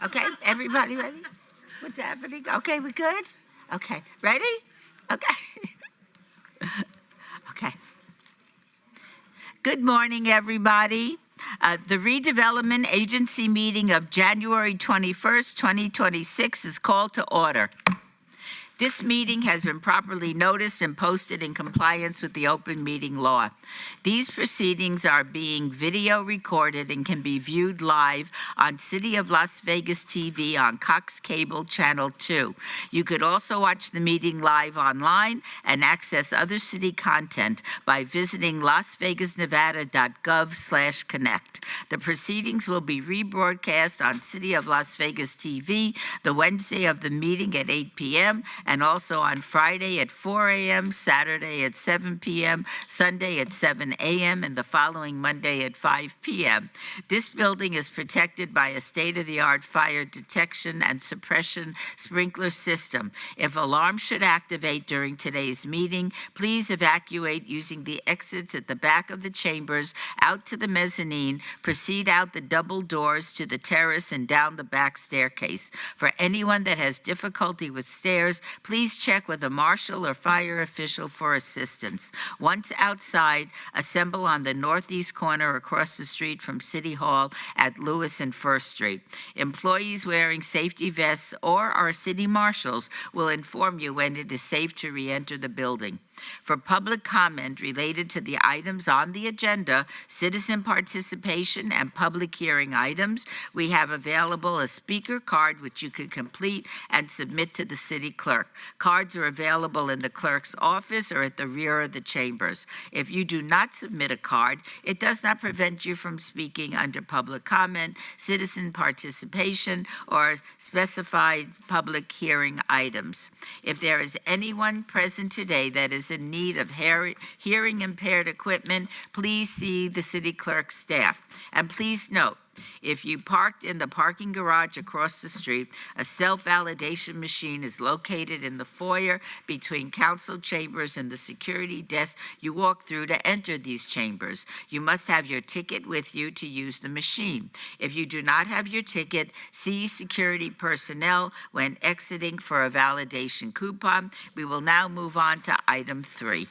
Okay, everybody ready? What's happening? Okay, we good? Okay, ready? Okay. Okay. Good morning, everybody. The Redevelopment Agency meeting of January 21st, 2026 is called to order. This meeting has been properly noticed and posted in compliance with the open meeting law. These proceedings are being video recorded and can be viewed live on City of Las Vegas TV on Cox Cable Channel 2. You could also watch the meeting live online and access other city content by visiting lasvegasnevada.gov/connect. The proceedings will be rebroadcast on City of Las Vegas TV the Wednesday of the meeting at 8 p.m. and also on Friday at 4 a.m., Saturday at 7 p.m., Sunday at 7 a.m., and the following Monday at 5 p.m. This building is protected by a state-of-the-art fire detection and suppression sprinkler system. If alarms should activate during today's meeting, please evacuate using the exits at the back of the chambers out to the mezzanine, proceed out the double doors to the terrace and down the back staircase. For anyone that has difficulty with stairs, please check with a marshal or fire official for assistance. Once outside, assemble on the northeast corner across the street from City Hall at Lewis and First Street. Employees wearing safety vests or our city marshals will inform you when it is safe to re-enter the building. For public comment related to the items on the agenda, citizen participation, and public hearing items, we have available a speaker card which you can complete and submit to the city clerk. Cards are available in the clerk's office or at the rear of the chambers. If you do not submit a card, it does not prevent you from speaking under public comment, citizen participation, or specified public hearing items. If there is anyone present today that is in need of hearing impaired equipment, please see the city clerk's staff. And please note, if you parked in the parking garage across the street, a self-validation machine is located in the foyer between council chambers and the security desk you walk through to enter these chambers. You must have your ticket with you to use the machine. If you do not have your ticket, see security personnel when exiting for a validation coupon. We will now move on to item 3.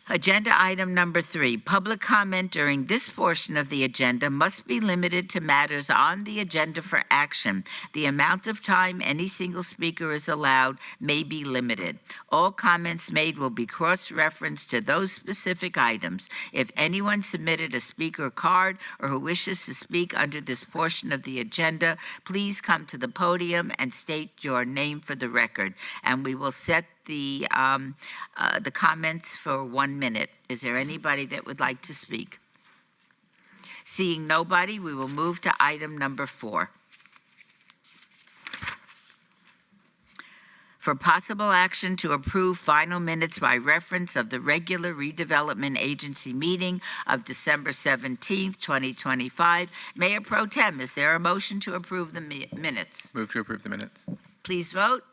Agenda item number 3, public comment during this portion of the agenda must be limited to matters on the agenda for action. The amount of time any single speaker is allowed may be limited. All comments made will be cross-referenced to those specific items. If anyone submitted a speaker card or who wishes to speak under this portion of the agenda, please come to the podium and state your name for the record, and we will set the comments for 1 minute. Is there anybody that would like to speak? Seeing nobody, we will move to item number 4. For possible action to approve final minutes by reference of the regular Redevelopment Agency meeting of December 17th, 2025. Mayor Pro Tem, is there a motion to approve the minutes? Move to approve the minutes. Please vote.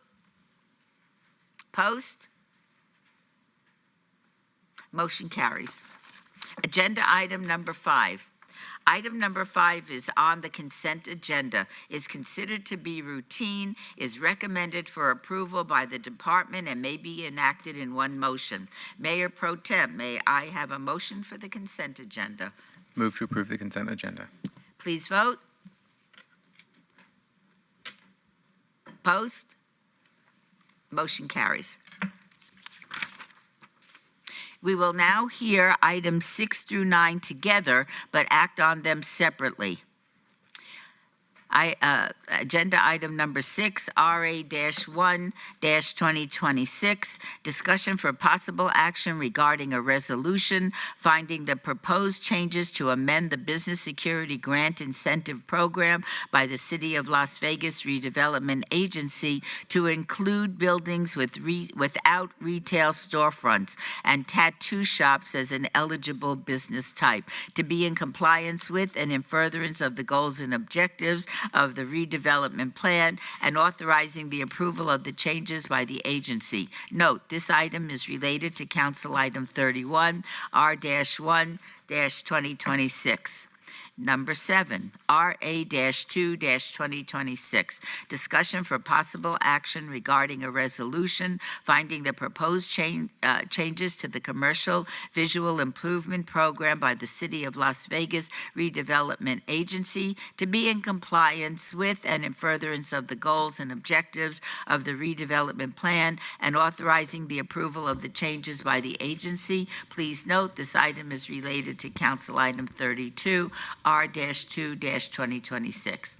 Post. Motion carries. Agenda item number 5. Item number 5 is on the consent agenda, is considered to be routine, is recommended for approval by the department, and may be enacted in one motion. Mayor Pro Tem, may I have a motion for the consent agenda? Move to approve the consent agenda. Please vote. Post. Motion carries. We will now hear items 6 through 9 together, but act on them separately. Agenda item number 6, RA-1-2026, discussion for possible action regarding a resolution finding the proposed changes to amend the Business Security Grant Incentive Program by the City of Las Vegas Redevelopment Agency to include buildings without retail storefronts and tattoo shops as an eligible business type, to be in compliance with and in furtherance of the goals and objectives of the redevelopment plan, and authorizing the approval of the changes by the agency. Note, this item is related to Council Item 31, R-1-2026. Number 7, RA-2-2026, discussion for possible action regarding a resolution finding the proposed changes to the Commercial Visual Improvement Program by the City of Las Vegas Redevelopment Agency to be in compliance with and in furtherance of the goals and objectives of the redevelopment plan and authorizing the approval of the changes by the agency. Please note this item is related to Council Item 32, R-2-2026.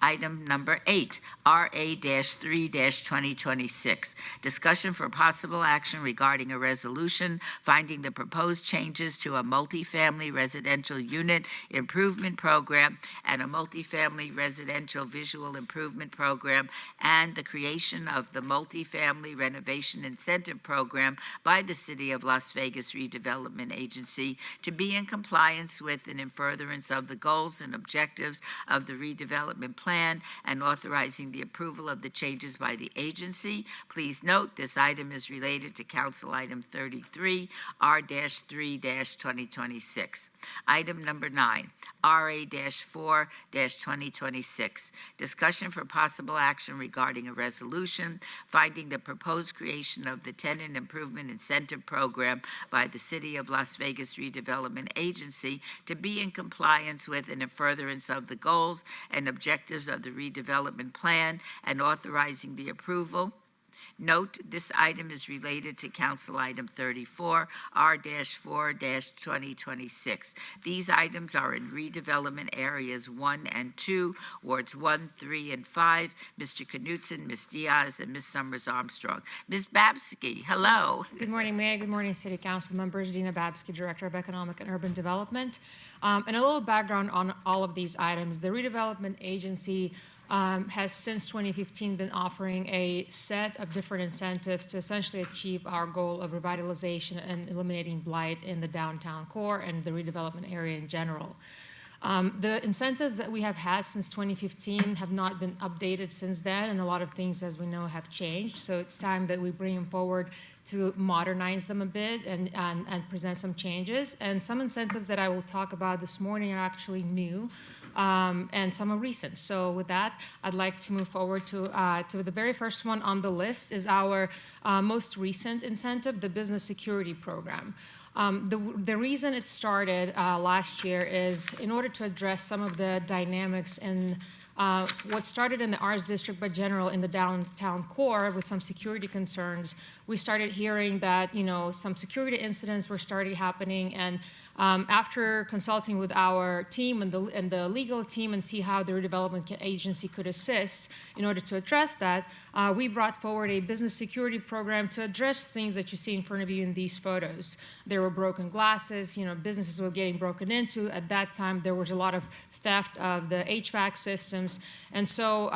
Item number 8, RA-3-2026, discussion for possible action regarding a resolution finding the proposed changes to a multifamily residential unit improvement program and a multifamily residential visual improvement program and the creation of the multifamily renovation incentive program by the City of Las Vegas Redevelopment Agency to be in compliance with and in furtherance of the goals and objectives of the redevelopment plan and authorizing the approval of the changes by the agency. Please note this item is related to Council Item 33, R-3-2026. Item number 9, RA-4-2026, discussion for possible action regarding a resolution finding the proposed creation of the Tenant Improvement Incentive Program by the City of Las Vegas Redevelopment Agency to be in compliance with and in furtherance of the goals and objectives of the redevelopment plan and authorizing the approval. Note, this item is related to Council Item 34, R-4-2026. These items are in redevelopment areas 1 and 2, wards 1, 3, and 5. Mr. Knutson, Ms. Diaz, and Ms. Summers Armstrong. Ms. Babsky, hello. Good morning, Mayor. Good morning, City Council members. Dina Babsky, Director of Economic and Urban Development. And a little background on all of these items. The Redevelopment Agency has since 2015 been offering a set of different incentives to essentially achieve our goal of revitalization and eliminating blight in the downtown core and the redevelopment area in general. The incentives that we have had since 2015 have not been updated since then, and a lot of things, as we know, have changed. So it's time that we bring them forward to modernize them a bit and present some changes. And some incentives that I will talk about this morning are actually new, and some are recent. So with that, I'd like to move forward to the very first one on the list is our most recent incentive, the Business Security Program. The reason it started last year is in order to address some of the dynamics in what started in the Arts District, but general in the downtown core with some security concerns. We started hearing that, some security incidents were starting happening, and after consulting with our team and the legal team and see how the redevelopment agency could assist in order to address that, we brought forward a business security program to address things that you see in front of you in these photos. There were broken glasses, businesses were getting broken into. At that time, there was a lot of theft of the HVAC systems. And so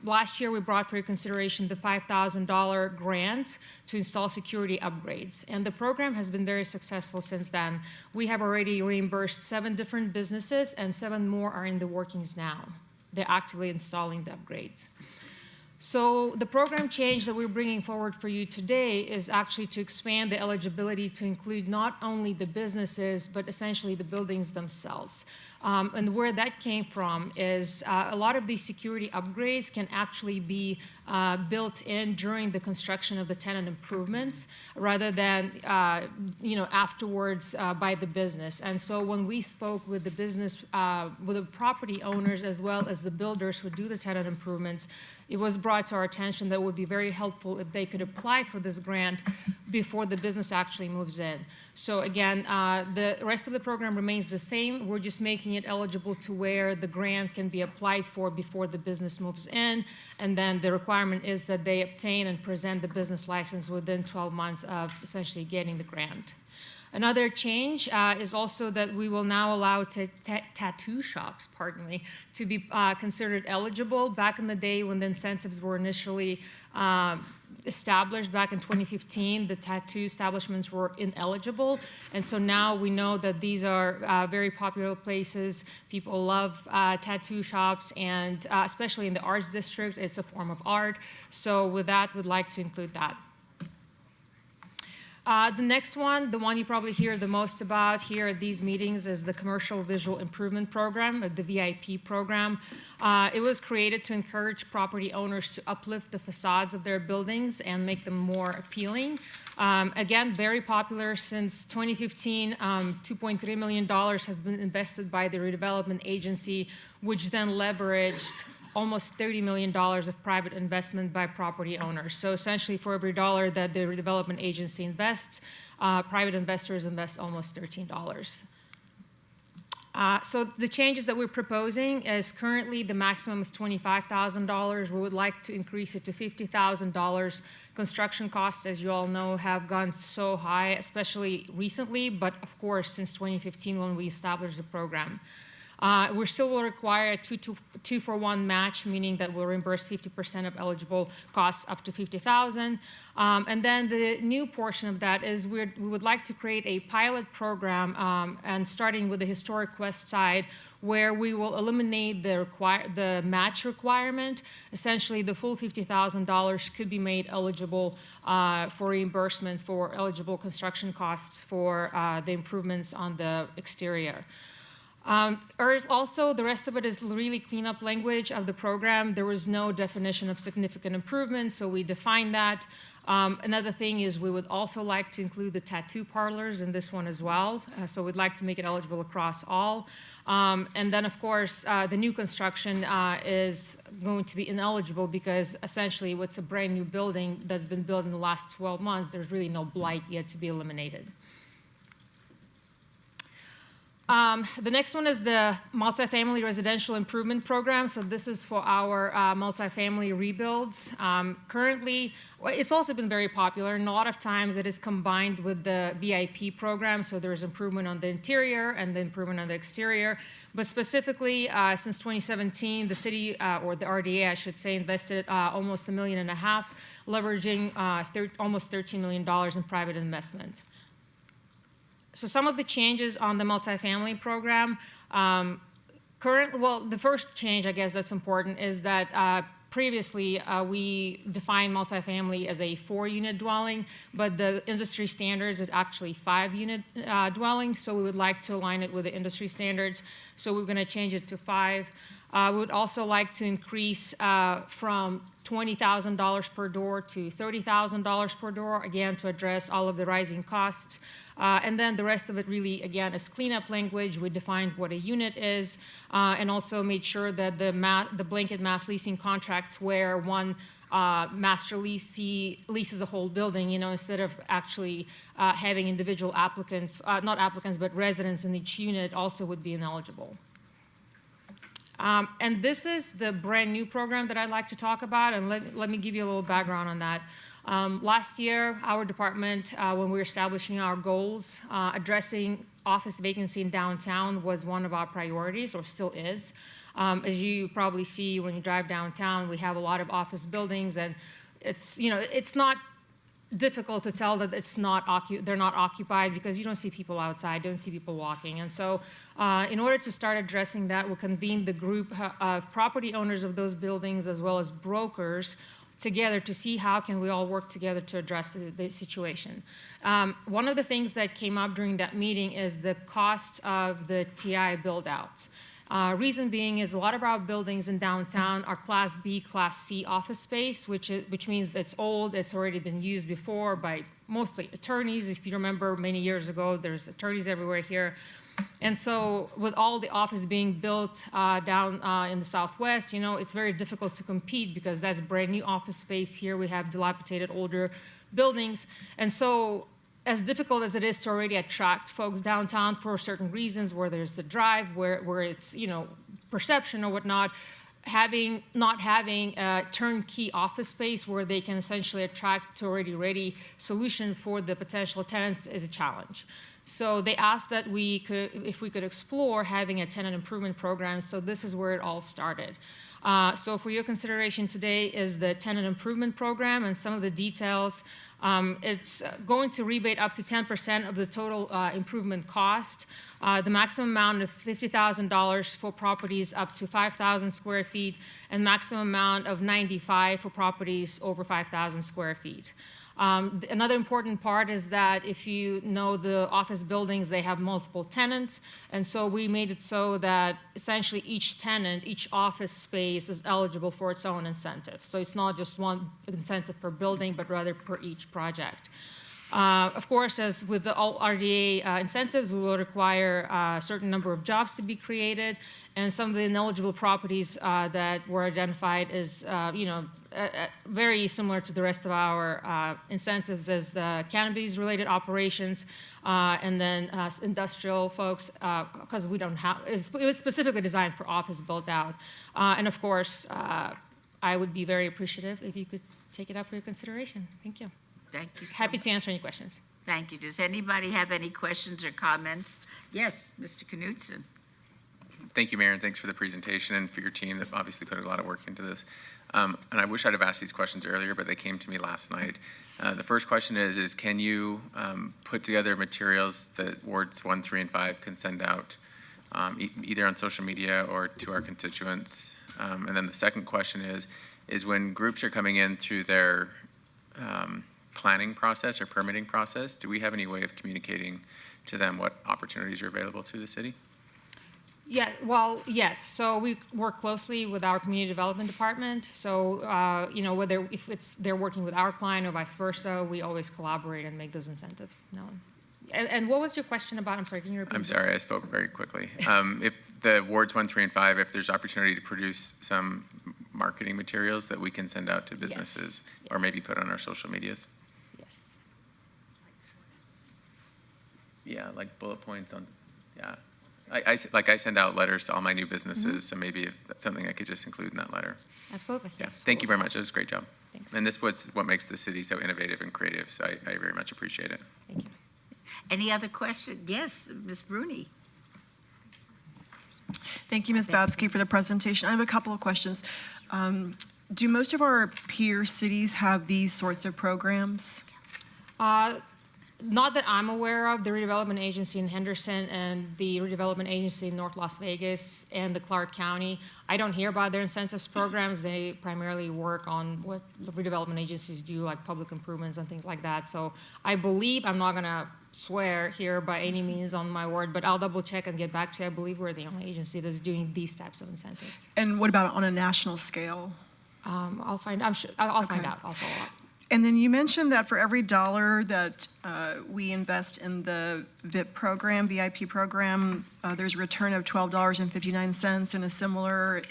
last year we brought for your consideration the $5,000 grant to install security upgrades. And the program has been very successful since then. We have already reimbursed 7 different businesses and 7 more are in the workings now. They're actively installing the upgrades. So the program change that we're bringing forward for you today is actually to expand the eligibility to include not only the businesses, but essentially the buildings themselves. And where that came from is a lot of these security upgrades can actually be built in during the construction of the tenant improvements rather than afterwards by the business. And so when we spoke with the business, with the property owners as well as the builders who do the tenant improvements, it was brought to our attention that it would be very helpful if they could apply for this grant before the business actually moves in. So again, the rest of the program remains the same. We're just making it eligible to where the grant can be applied for before the business moves in, and then the requirement is that they obtain and present the business license within 12 months of essentially getting the grant. Another change is also that we will now allow tattoo shops, to be considered eligible. Back in the day when the incentives were initially established back in 2015, the tattoo establishments were ineligible. And so now we know that these are very popular places. People love tattoo shops, and especially in the Arts District, it's a form of art. So with that, we'd like to include that. The next one, the one you probably hear the most about here at these meetings, is the Commercial Visual Improvement Program, the VIP program. It was created to encourage property owners to uplift the facades of their buildings and make them more appealing. Again, very popular since 2015. $2.3 million has been invested by the Redevelopment Agency, which then leveraged almost $30 million of private investment by property owners. So essentially, for every dollar that the redevelopment agency invests, private investors invest almost $13. So the changes that we're proposing is currently the maximum is $25,000. We would like to increase it to $50,000. Construction costs, as you all know, have gone so high, especially recently, but of course since 2015 when we established the program. We still will require a two-for-one match, meaning that we'll reimburse 50% of eligible costs up to $50,000. And then the new portion of that is we would like to create a pilot program, and starting with the Historic West side, where we will eliminate the match requirement. Essentially, the full $50,000 could be made eligible for reimbursement for eligible construction costs for the improvements on the exterior. Also, the rest of it is really cleanup language of the program. There was no definition of significant improvement, so we defined that. Another thing is we would also like to include the tattoo parlors in this one as well. So we'd like to make it eligible across all. And then, of course, the new construction is going to be ineligible because essentially it's a brand new building that's been built in the last 12 months. There's really no blight yet to be eliminated. The next one is the Multifamily Residential Improvement Program. So this is for our multifamily rebuilds. Currently, it's also been very popular, and a lot of times it is combined with the VIP program. So there's improvement on the interior and the improvement on the exterior. But specifically, since 2017, the city, or the RDA, I should say, invested almost $1.5 million, leveraging almost $13 million in private investment. So some of the changes on the multifamily program, the first change, I guess that's important, is that previously we defined multifamily as a 4-unit dwelling, but the industry standards is actually 5-unit dwelling, so we would like to align it with the industry standards. So we're going to change it to 5. We would also like to increase from $20,000 per door to $30,000 per door, again, to address all of the rising costs. And then the rest of it really, again, is cleanup language. We defined what a unit is, and also made sure that the blanket mass leasing contracts where one master leasee leases a whole building, instead of actually having individual applicants, not applicants, but residents in each unit also would be ineligible. And this is the brand new program that I'd like to talk about, and let me give you a little background on that. Last year, our department, when we were establishing our goals, addressing office vacancy in downtown was one of our priorities, or still is. As you probably see when you drive downtown, we have a lot of office buildings, and it's not difficult to tell that they're not occupied because you don't see people outside, you don't see people walking. And so in order to start addressing that, we convened the group of property owners of those buildings as well as brokers together to see how can we all work together to address the situation. One of the things that came up during that meeting is the cost of the TI build-outs. Reason being is a lot of our buildings in downtown are Class B, Class C office space, which means it's old, it's already been used before by mostly attorneys. If you remember many years ago, there's attorneys everywhere here. And so with all the office being built down in the Southwest, it's very difficult to compete because that's brand new office space. Here we have dilapidated older buildings. And so as difficult as it is to already attract folks downtown for certain reasons, where there's the drive, where it's, perception or whatnot, not having a turnkey office space where they can essentially attract to already ready solution for the potential tenants is a challenge. So they asked that if we could explore having a tenant improvement program. So this is where it all started. So for your consideration today is the tenant improvement program and some of the details. It's going to rebate up to 10% of the total improvement cost. The maximum amount of $50,000 for properties up to 5,000 square feet, and maximum amount of $95,000 for properties over 5,000 square feet. Another important part is that if you know the office buildings, they have multiple tenants. And so we made it so that essentially each tenant, each office space is eligible for its own incentive. So it's not just one incentive per building, but rather per each project. Of course, as with all RDA incentives, we will require a certain number of jobs to be created, and some of the ineligible properties that were identified is, very similar to the rest of our incentives as the cannabis-related operations, and then industrial folks, because we don't have, it was specifically designed for office built-out. And of course, I would be very appreciative if you could take it up for your consideration. Thank you. Thank you so Happy much. to answer any questions. Thank you. Does anybody have any questions or comments? Yes, Mr. Knudsen. Thank you, Mayor, and thanks for the presentation and for your team that obviously put a lot of work into this. And I wish I'd have asked these questions earlier, but they came to me last night. The first question is can you put together materials that wards 1, 3, and 5 can send out either on social media or to our constituents? And then the second question is when groups are coming in through their planning process or permitting process, do we have any way of communicating to them what opportunities are available through the city? Yeah, well, yes. So we work closely with our community development department. So, whether if they're working with our client or vice versa, we always collaborate and make those incentives known. And what was your question about? I'm sorry, can you repeat? I'm sorry, I spoke very quickly. If the wards 1, 3, and 5, if there's opportunity to produce some marketing materials that we can send out to businesses or Yes. maybe put on our social medias. Yes. Yeah, like bullet points on, yeah. I send out letters to all my new businesses, so maybe if that's something I could just include in that letter. Absolutely. Yeah, Yes. thank you very much. That was a great job. Thanks. And this was what makes the city so innovative and creative, so I very much appreciate it. Thank you. Any other question? Yes, Ms. Bruni. Thank you, Ms. Babsky, for the presentation. I have a couple of questions. Do most of our peer cities have these sorts of programs? Not that I'm aware of. The Redevelopment Agency in Henderson and the Redevelopment Agency in North Las Vegas and the Clark County, I don't hear about their incentives programs. They primarily work on what the redevelopment agencies do, like public improvements and things like that. So I believe, I'm not going to swear here by any means on my word, but I'll double check and get back to you. I believe we're the only agency that's doing these types of incentives. And what about on a national scale? I'll find out. I'll find Okay. out. I'll follow up. And then you mentioned that for every dollar that we invest in the VIP program, there's a return of $12.59 and a similar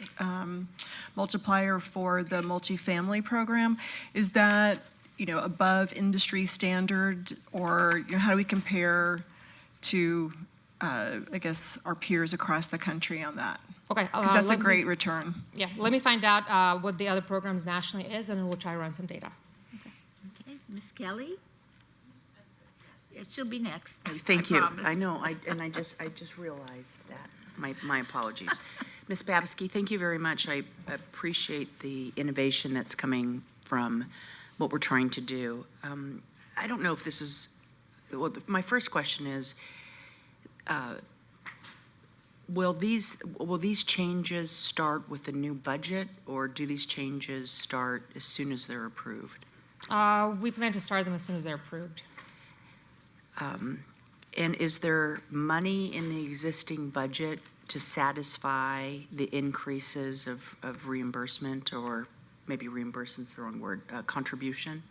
multiplier for the multifamily program. Is that, above industry standard, or how do we compare to, our peers across the country on that? Okay. Because that's a let me- great return. Yeah, let me find out what the other programs nationally is, and we'll try to run some data. Okay, Ms. Kelly? Yeah, she'll be next. Thank I you. promise. I know, I just realized that. My apologies. Ms. Babsky, thank you very much. I appreciate the innovation that's coming from what we're trying to do. I don't know if this is, well, my first question is, will these changes start with the new budget, or do these changes start as soon as they're approved? We plan to start them as soon as they're approved. And is there money in the existing budget to satisfy the increases of reimbursement, or maybe reimbursement's the wrong word, contribution?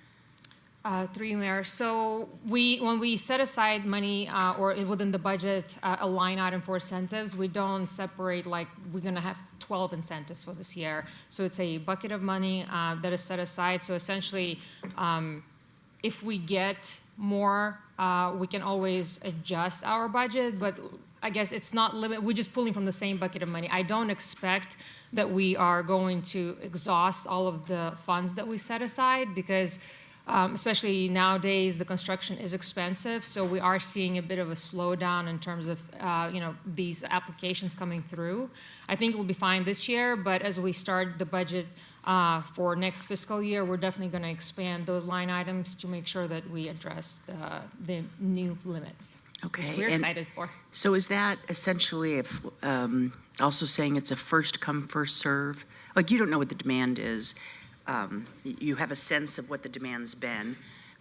Through you, Mayor. So when we set aside money or within the budget a line item for incentives, we don't separate like we're going to have 12 incentives for this year. So it's a bucket of money that is set aside. So essentially, if we get more, we can always adjust our budget, but I guess it's not limit. We're just pulling from the same bucket of money. I don't expect that we are going to exhaust all of the funds that we set aside, because especially nowadays, the construction is expensive, so we are seeing a bit of a slowdown in terms of these applications coming through. I think it will be fine this year, but as we start the budget for next fiscal year, we're definitely going to expand those line items to make sure that we address the new limits. Okay. Which we're and excited for. So is that essentially also saying it's a first come, first serve? Like, you don't know what the demand is. You have a sense of what the demand's been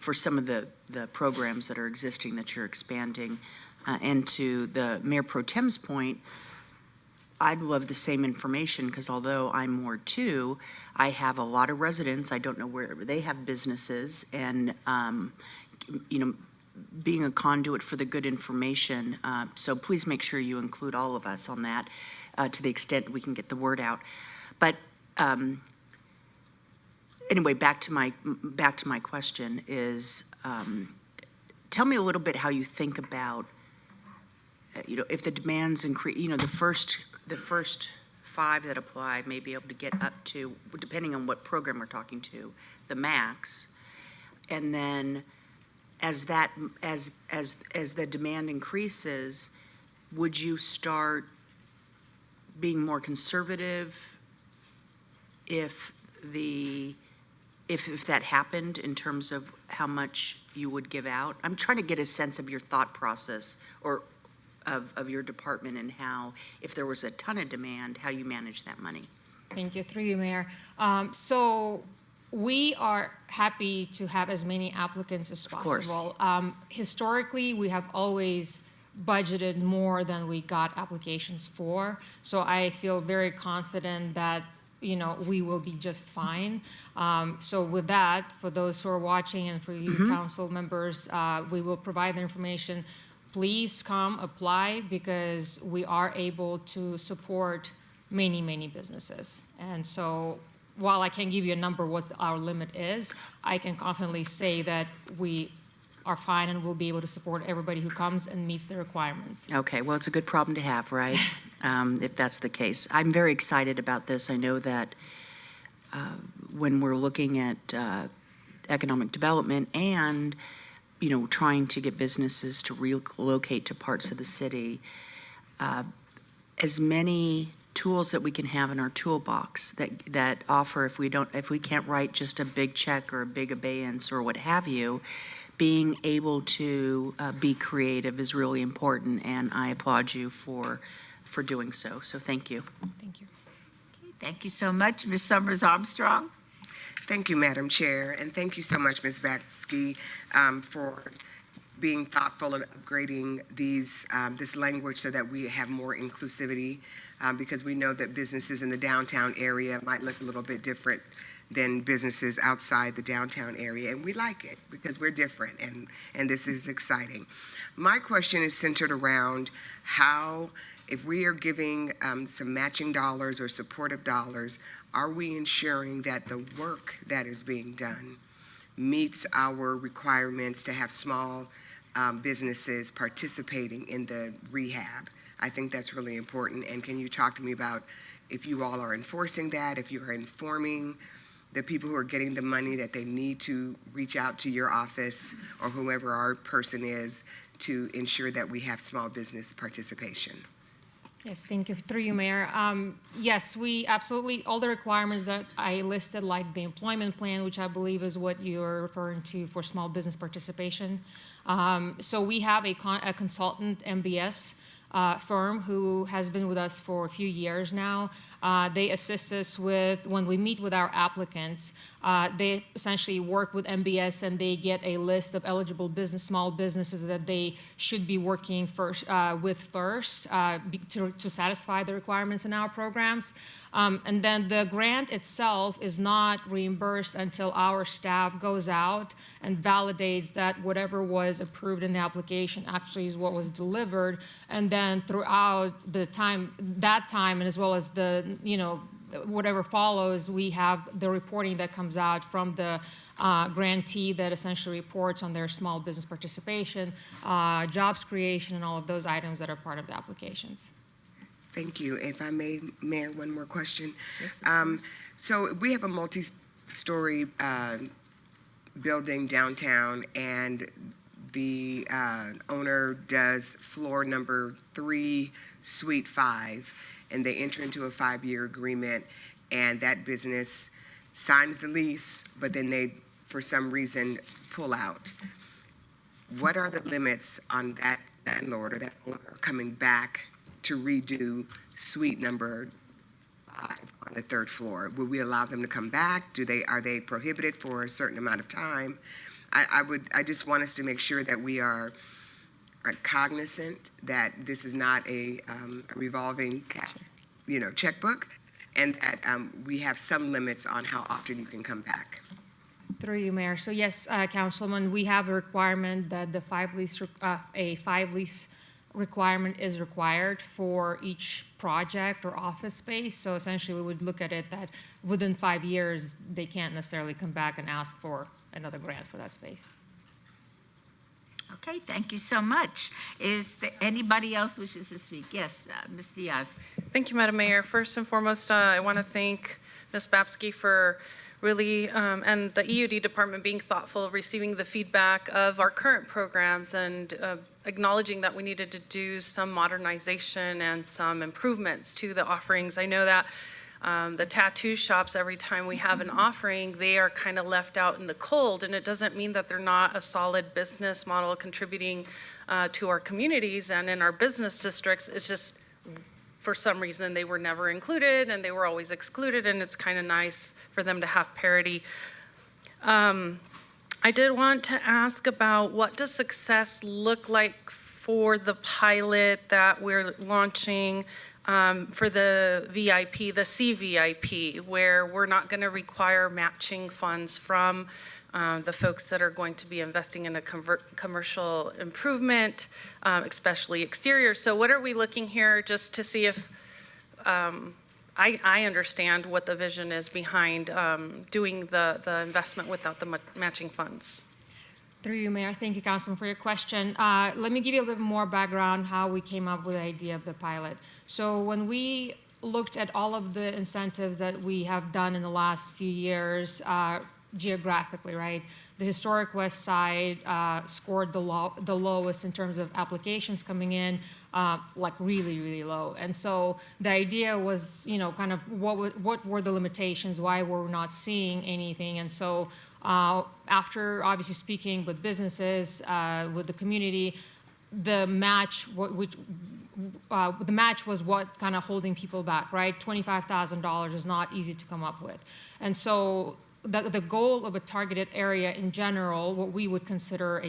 for some of the programs that are existing that you're expanding. And to the Mayor Pro Tem's point, I'd love the same information, because although I'm Ward 2, I have a lot of residents. I don't know where they have businesses, and, being a conduit for the good information. So please make sure you include all of us on that to the extent we can get the word out. But anyway, back to my question is, tell me a little bit how you think about, if the demands increase, the first 5 that apply may be able to get up to, depending on what program we're talking to, the max. And then as the demand increases, would you start being more conservative if that happened, in terms of how much you would give out? I'm trying to get a sense of your thought process, or of your department, and how, if there was a ton of demand, how you manage that money. Thank you. Through you, Mayor. So we are happy to have as many applicants as possible. Historically, we have always budgeted more than we got applications for. So I feel very confident that we will be just fine. So with that, for those who are watching and for you council members, we will provide the information. Please come apply, because we are able to support many, many businesses. And so while I can't give you a number what our limit is, I can confidently say that we are fine and we'll be able to support everybody who comes and meets the requirements. Okay, well, it's a good problem to have, right? If that's the case. I'm very excited about this. I know that when we're looking at economic development and trying to get businesses to relocate to parts of the city, as many tools that we can have in our toolbox that offer, if we can't write just a big check or a big abeyance or what have you, being able to be creative is really important, and I applaud you for doing so. So thank you. Thank you. Thank you so much. Ms. Summers Armstrong? Thank you, Madam Chair, and thank you so much, Ms. Babsky, for being thoughtful and upgrading this language so that we have more inclusivity, because we know that businesses in the downtown area might look a little bit different than businesses outside the downtown area, and we like it because we're different, and this is exciting. My question is centered around how, if we are giving some matching dollars or supportive dollars, are we ensuring that the work that is being done meets our requirements to have small businesses participating in the rehab? I think that's really important. And can you talk to me about if you all are enforcing that, if you are informing the people who are getting the money that they need to reach out to your office or whoever our person is to ensure that we have small business participation? Yes, thank you. Through you, Mayor. Yes, we absolutely, all the requirements that I listed, like the employment plan, which I believe is what you're referring to for small business participation. So we have a consultant, MBS, firm who has been with us for a few years now. They assist us with, when we meet with our applicants, they essentially work with MBS and they get a list of eligible small businesses that they should be working with first to satisfy the requirements in our programs. And then the grant itself is not reimbursed until our staff goes out and validates that whatever was approved in the application actually is what was delivered. And then throughout that time, and as well as the, whatever follows, we have the reporting that comes out from the grantee that essentially reports on their small business participation, jobs creation, and all of those items that are part of the applications. Thank you. If I may, Mayor, one more question. Yes, of course. So we have a multi-story building downtown, and the owner does floor number 3, suite 5, and they enter into a 5-year agreement, and that business signs the lease, but then they, for some reason, pull out. What are the limits on that landlord or that owner coming back to redo suite number 5 on the 3rd floor? Will we allow them to come back? Are they prohibited for a certain amount of time? I just want us to make sure that we are cognizant that this is not a revolving, checkbook, and that we have some limits on how often you can come back. Through you, Mayor. So yes, Councilman, we have a requirement that a 5 lease requirement is required for each project or office space. So essentially, we would look at it that within 5 years, they can't necessarily come back and ask for another grant for that space. Okay, thank you so much. Is there anybody else wishes to speak? Yes, Ms. Diaz. Thank you, Madam Mayor. First and foremost, I want to thank Ms. Babsky for really, and the EUD department being thoughtful, receiving the feedback of our current programs and acknowledging that we needed to do some modernization and some improvements to the offerings. I know that the tattoo shops, every time we have an offering, they are kind of left out in the cold, and it doesn't mean that they're not a solid business model contributing to our communities and in our business districts. It's just, for some reason, they were never included and they were always excluded, and it's kind of nice for them to have parity. I did want to ask about what does success look like for the pilot that we're launching for the VIP, the CVIP, where we're not going to require matching funds from the folks that are going to be investing in a commercial improvement, especially exterior. So what are we looking here, just to see if I understand what the vision is behind doing the investment without the matching funds? Through you, Mayor. Thank you, Councilman, for your question. Let me give you a little more background how we came up with the idea of the pilot. So when we looked at all of the incentives that we have done in the last few years, geographically, right? The historic West Side scored the lowest in terms of applications coming in, like really, really low. And so the idea was, kind of what were the limitations? Why were we not seeing anything? And so after obviously speaking with businesses, with the community, the match was what kind of holding people back, right? $25,000 is not easy to come up with. And so the goal of a targeted area in general, what we would consider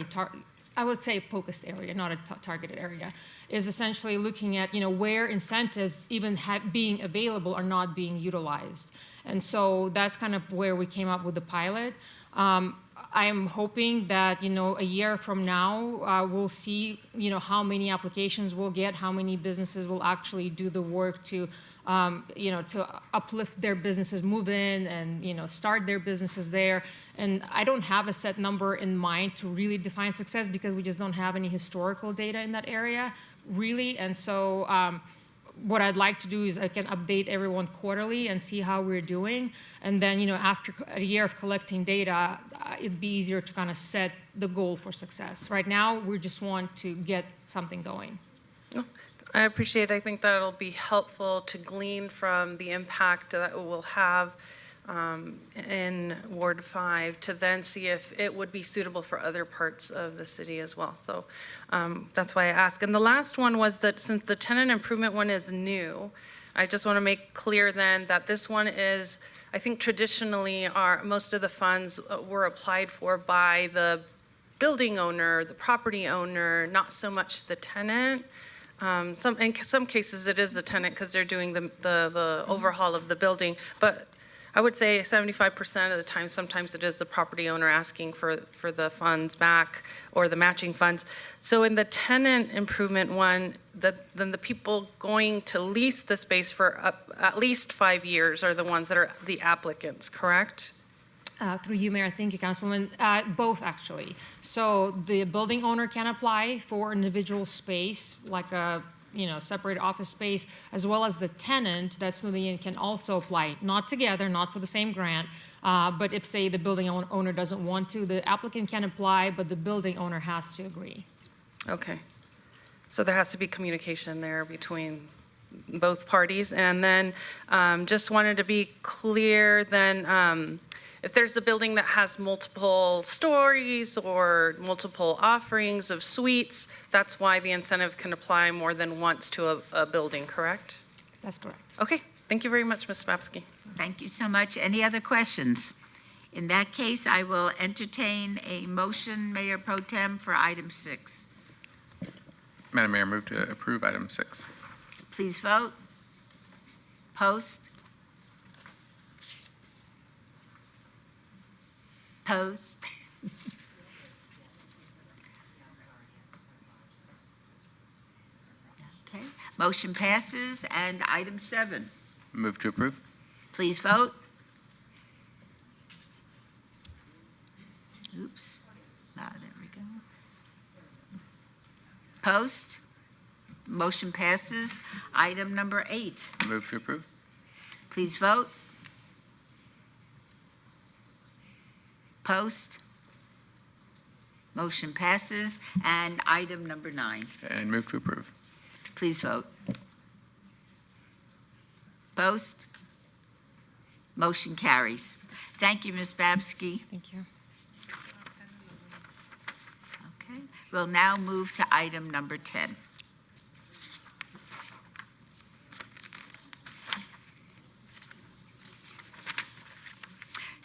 I would say a focused area, not a targeted area, is essentially looking at, where incentives even being available are not being utilized. And so that's kind of where we came up with the pilot. I am hoping that, a year from now, we'll see, how many applications we'll get, how many businesses will actually do the work to uplift their businesses, move in and, start their businesses there. And I don't have a set number in mind to really define success because we just don't have any historical data in that area, really. And so what I'd like to do is I can update everyone quarterly and see how we're doing. And then, after a year of collecting data, it'd be easier to kind of set the goal for success. Right now, we just want to get something going. I appreciate it. I think that it'll be helpful to glean from the impact that it will have in Ward 5 to then see if it would be suitable for other parts of the city as well. So that's why I ask. And the last one was that since the tenant improvement one is new, I just want to make clear then that this one is, I think traditionally most of the funds were applied for by the building owner, the property owner, not so much the tenant. In some cases it is the tenant because they're doing the overhaul of the building, but I would say 75% of the time, sometimes it is the property owner asking for the funds back or the matching funds. So in the tenant improvement one, then the people going to lease the space for at least 5 years are the ones that are the applicants, correct? Through you, Mayor. Thank you, Councilman. Both, actually. So the building owner can apply for an individual space, like a separate office space, as well as the tenant that's moving in can also apply, not together, not for the same grant, but if, say, the building owner doesn't want to, the applicant can apply, but the building owner has to agree. Okay. So there has to be communication there between both parties. And then just wanted to be clear then, if there's a building that has multiple stories or multiple offerings of suites, that's why the incentive can apply more than once to a building, correct? That's correct. Okay, thank you very much, Ms. Babsky. Thank you so much. Any other questions? In that case, I will entertain a motion, Mayor Pro Tem, for item 6. Madam Mayor, move to approve item 6. Please vote. Post. Post. Okay, motion passes. And item 7. Move to approve. Please vote. Oops. Ah, there we go. Post. Motion passes. Item number 8. Move to approve. Please vote. Post. Motion passes. And item number 9. And move to approve. Please vote. Post. Motion carries. Thank you, Ms. Babsky. Thank you. Okay, we'll now move to item number 10.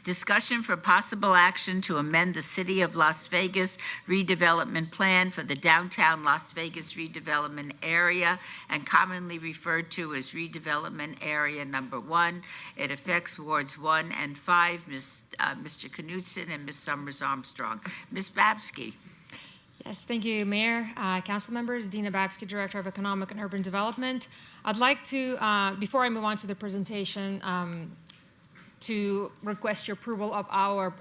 Discussion for possible action to amend the City of Las Vegas redevelopment plan for the downtown Las Vegas redevelopment area and commonly referred to as redevelopment area number 1. It affects wards 1 and 5, Mr. Knutson and Ms. Summers Armstrong. Ms. Babsky. Yes, thank you, Mayor, council members, Dina Babsky, Director of Economic and Urban Development. I'd like to, before I move on to the presentation, to request your approval of our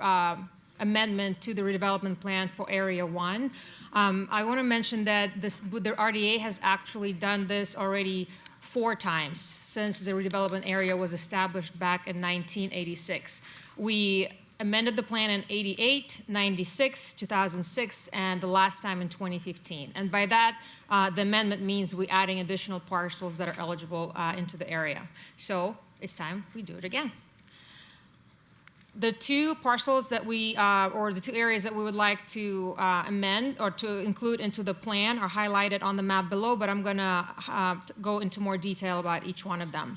amendment to the redevelopment plan for Area 1. I want to mention that the RDA has actually done this already 4 times since the redevelopment area was established back in 1986. We amended the plan in 88, 96, 2006, and the last time in 2015. And by that, the amendment means we're adding additional parcels that are eligible into the area. So it's time we do it again. The 2 parcels that we, or the 2 areas that we would like to amend or to include into the plan are highlighted on the map below, but I'm gonna go into more detail about each one of them.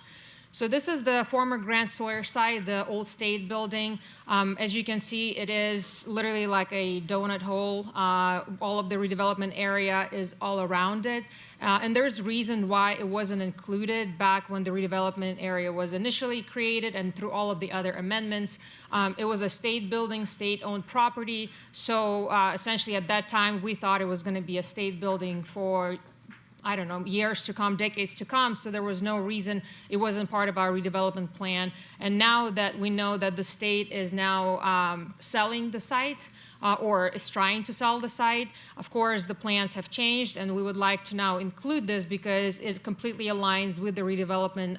So this is the former Grant Sawyer site, the old state building. As you can see, it is literally like a donut hole. All of the redevelopment area is all around it. And there's reason why it wasn't included back when the redevelopment area was initially created and through all of the other amendments. It was a state building, state-owned property. So essentially at that time, we thought it was gonna be a state building for I don't know, years to come, decades to come, so there was no reason it wasn't part of our redevelopment plan. And now that we know that the state is now selling the site or is trying to sell the site, of course, the plans have changed, and we would like to now include this because it completely aligns with the redevelopment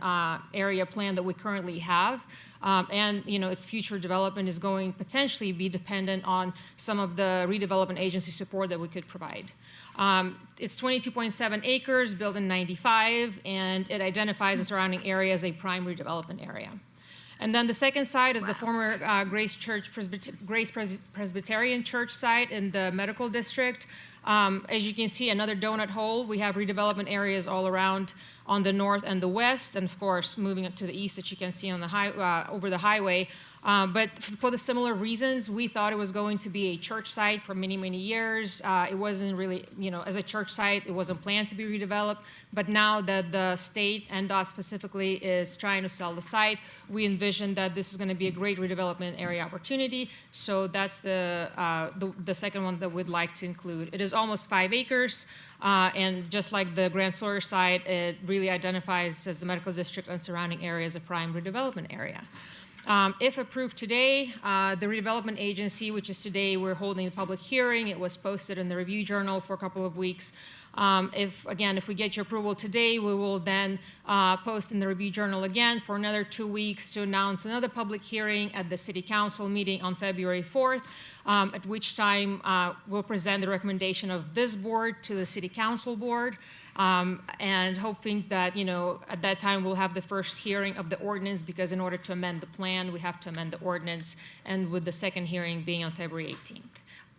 area plan that we currently have. And, you know, its future development is going potentially be dependent on some of the redevelopment agency support that we could provide. It's 22.7 acres, built in 95, and it identifies the surrounding area as a prime redevelopment area. And then the second site is the former Grace Presbyterian Church site in the medical district. As you can see, another donut hole. We have redevelopment areas all around on the north and the west, and of course, moving up to the east that you can see on the over the highway. But for the similar reasons, we thought it was going to be a church site for many, many years. It wasn't really, you know, as a church site, it wasn't planned to be redeveloped. But now that the state, and DOT specifically, is trying to sell the site, we envision that this is going to be a great redevelopment area opportunity. So that's the second one that we'd like to include. It is almost 5 acres, and just like the Grant Sawyer site, it really identifies as the medical district and surrounding areas a prime redevelopment area. If approved today, the redevelopment agency, which is today, we're holding a public hearing. It was posted in the Review Journal for a couple of weeks. If we get your approval today, we will then post in the Review Journal again for another 2 weeks to announce another public hearing at the City Council meeting on February 4th, at which time we'll present the recommendation of this board to the City Council board, and hoping that, you know, at that time we'll have the first hearing of the ordinance, because in order to amend the plan, we have to amend the ordinance, and with the second hearing being on February 18th.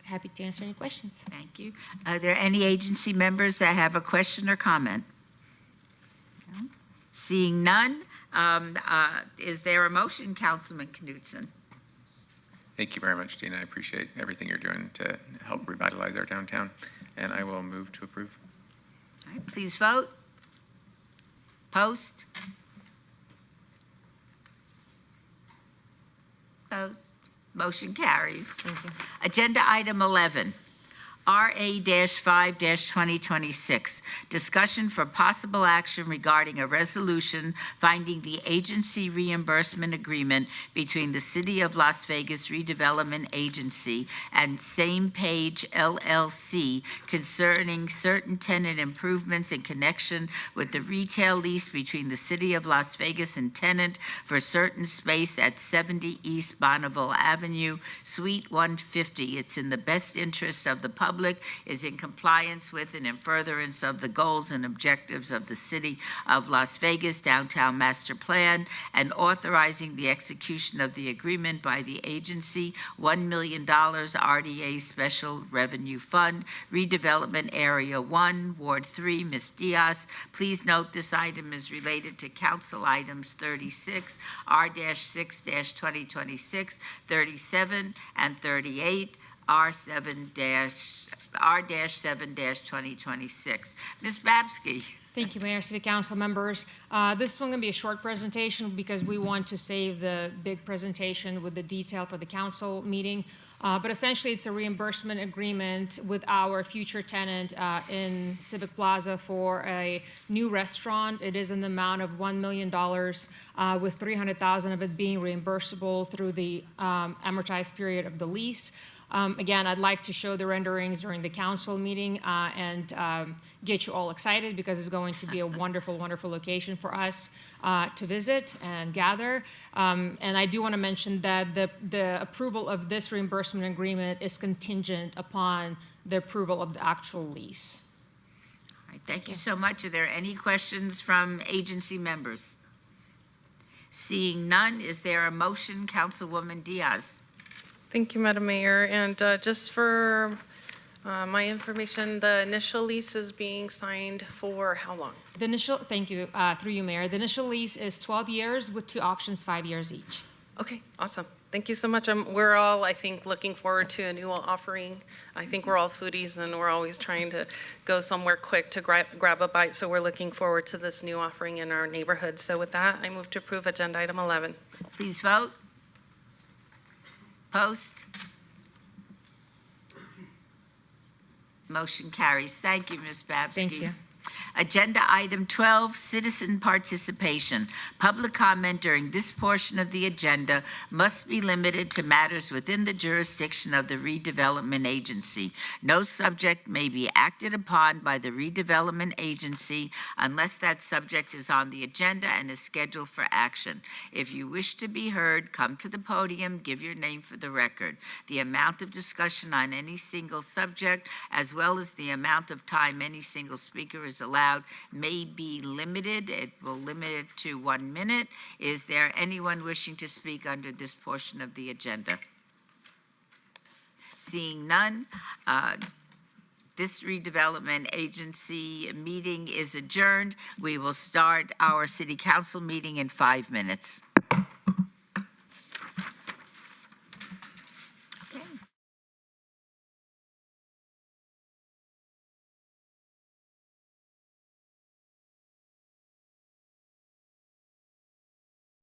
Happy to answer any questions. Thank you. Are there any agency members that have a question or comment? No? Seeing none, is there a motion, Councilman Knutson? Thank you very much, Dina. I appreciate everything you're doing to help revitalize our downtown. And I will move to approve. All right, please vote. Post. Post. Motion carries. Thank you. Agenda item 11, RA-5-2026, discussion for possible action regarding a resolution finding the agency reimbursement agreement between the City of Las Vegas Redevelopment Agency and Same Page LLC concerning certain tenant improvements in connection with the retail lease between the City of Las Vegas and tenant for certain space at 70 East Bonneville Avenue, Suite 150. It's in the best interest of the public, is in compliance with and in furtherance of the goals and objectives of the City of Las Vegas Downtown Master Plan, and authorizing the execution of the agreement by the agency, $1 million RDA Special Revenue Fund, Redevelopment Area 1, Ward 3, Ms. Diaz. Please note this item is related to Council Items 36, R-6-2026, 37, and 38, R-7-2026. Ms. Babsky. Thank you, Mayor, City Council members. This one going to be a short presentation because we want to save the big presentation with the detail for the council meeting. But essentially, it's a reimbursement agreement with our future tenant in Civic Plaza for a new restaurant. It is in the amount of $1 million, with $300,000 of it being reimbursable through the amortized period of the lease. Again, I'd like to show the renderings during the council meeting and get you all excited because it's going to be a wonderful, wonderful location for us to visit and gather. And I do want to mention that the approval of this reimbursement agreement is contingent upon the approval of the actual lease. All right, thank you so much. Are there any questions from agency members? Seeing none, is there a motion, Councilwoman Diaz? Thank you, Madam Mayor. And just for my information, the initial lease is being signed for how long? The initial, thank you, through you, Mayor. The initial lease is 12 years with 2 options, 5 years each. Okay, awesome. Thank you so much. We're all, I think, looking forward to a new offering. I think we're all foodies and we're always trying to go somewhere quick to grab a bite. So we're looking forward to this new offering in our neighborhood. So with that, I move to approve agenda item 11. Please vote. Post. Motion carries. Thank you, Ms. Babsky. Thank you. Agenda item 12, citizen participation. Public comment during this portion of the agenda must be limited to matters within the jurisdiction of the redevelopment agency. No subject may be acted upon by the redevelopment agency unless that subject is on the agenda and is scheduled for action. If you wish to be heard, come to the podium, give your name for the record. The amount of discussion on any single subject, as well as the amount of time any single speaker is allowed, may be limited. It will limit it to 1 minute. Is there anyone wishing to speak under this portion of the agenda? Seeing none, this redevelopment agency meeting is adjourned. We will start our city council meeting in 5 minutes.